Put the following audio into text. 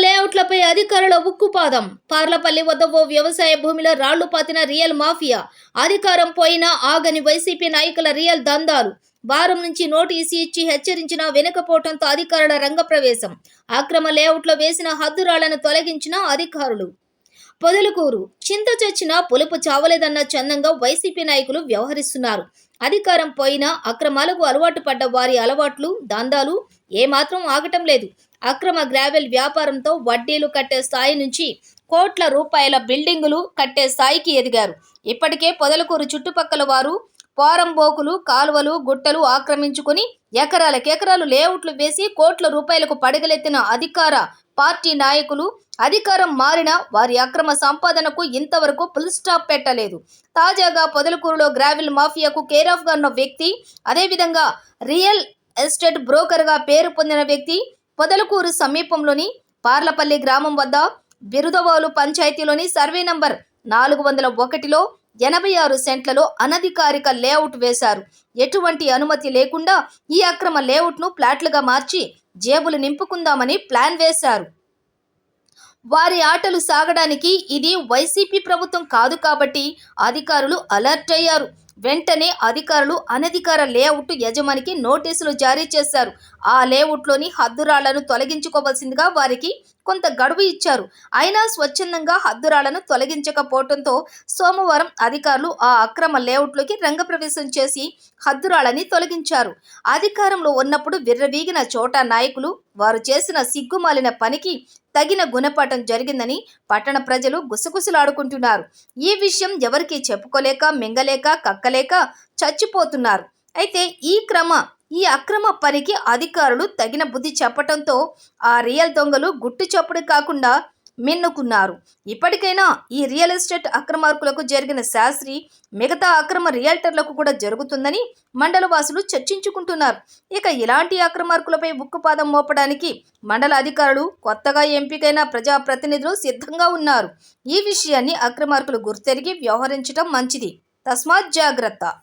లేఅవుట్లపై అధికారుల ఉక్కుపాదం. పార్లపల్లి వద్ద ఓ వ్యవసాయ భూమిలో రాళ్లు పాతిన రియల్ మాఫియా. అధికారం పోయినా ఆగని వైసీపీ నాయకుల రియల్ దందాలు. వారం నుంచి నోటీసు ఇచ్చి హెచ్చరించినా వెనుకపోవడంతో అధికారుల రంగప్రవేశం. అక్రమ లేఅవుట్లో వేసిన హద్దురాళ్లను తొలగించిన అధికారులు. పొదలకూరు చింత చచ్చినా పులుపు చావలేదన్న చందంగా వైసీపీ నాయకులు వ్యవహరిస్తున్నారు. అధికారం పోయినా అక్రమాలకు అలవాటు పడ్డ వారి అలవాట్లు, దందాలు ఏమాత్రం ఆగటం లేదు. అక్రమ గ్రావెల్ వ్యాపారంతో వడ్డీలు కట్టే స్థాయి నుంచి కోట్ల రూపాయల బిల్డింగులు కట్టే స్థాయికి ఎదిగారు. ఇప్పటికే పొదలకూరు చుట్టుపక్కల వారు పోరంబోకులు, కాలువలు, గుట్టలు ఆక్రమించుకుని ఎకరాలు లేఅవుట్లు వేసి కోట్ల రూపాయలకు పడగలెత్తిన అధికార పార్టీ నాయకులు అధికారం మారిన వారి అక్రమ సంపాదనకు ఇంతవరకు ఫుల్ స్టాప్ పెట్టలేదు. తాజాగా పొదలకూరులో గ్రావెల్ మాఫియాకు కేరాఫ్ గా ఉన్న వ్యక్తి, అదేవిధంగా రియల్ ఎస్టేట్ బ్రోకర్గా పేరు పొందిన వ్యక్తి పొదలకూరు సమీపంలోని పార్లపల్లి గ్రామం వద్ద బిరుదవాలు పంచాయతీలోని సర్వే నంబర్ 401లో 86 సెంట్లలో అనధికారిక లేఅవుట్ వేశారు. ఎటువంటి అనుమతి లేకుండా ఈ అక్రమ లేఅవుట్ను ప్లాట్లుగా మార్చి జేబులు నింపుకుందామని ప్లాన్ వేశారు. వారి ఆటలు సాగడానికి ఇది వైసీపీ ప్రభుత్వం కాదు కాబట్టి అధికారులు అలర్ట్ అయ్యారు. వెంటనే అధికారులు అనధికార లేఅవుట్ యజమానికి నోటీసులు జారీ చేశారు. ఆ లేఅవుట్లోని హద్దురాళ్లను తొలగించుకోవాల్సిందిగా వారికి కొంత గడువు ఇచ్చారు. అయినా స్వచ్ఛందంగా హద్దురాళ్లను తొలగించకపోవడంతో సోమవారం అధికారులు ఆ అక్రమ లేఅవుట్లోకి రంగప్రవేశం చేసి హద్దురాళ్లని తొలగించారు. అధికారంలో ఉన్నప్పుడు విర్రవీగిన చోటా నాయకులు వారు చేసిన సిగ్గుమాలిన పనికి తగిన గుణపాఠం జరిగిందని పట్టణ ప్రజలు గుసగుసలాడుకుంటున్నారు. ఈ విషయం ఎవరికీ చెప్పుకోలేక, మింగలేక, కక్కలేక చచ్చిపోతున్నారు. అయితే ఈ అక్రమ పనికి అధికారులు తగిన బుద్ధి చెప్పడంతో ఆ రియల్ దొంగలు గుట్టు చప్పుడు కాకుండా మిన్నుకున్నారు. ఇప్పటికైనా ఈ రియల్ ఎస్టేట్ అక్రమార్కులకు జరిగిన శాస్త్రి మిగతా అక్రమ రియల్టర్లకు కూడా జరుగుతుందని మండలవాసులు చర్చించుకుంటున్నారు. ఇక ఇలాంటి అక్రమార్కులపై ఉక్కుపాదం మోపడానికి మండల అధికారులు, కొత్తగా ఎంపికైన ప్రజాప్రతినిధులు సిద్ధంగా ఉన్నారు. ఈ విషయాన్ని అక్రమార్కులు గుర్తెరిగి వ్యవహరించడం మంచిది. తస్మాత్ జాగ్రత్త.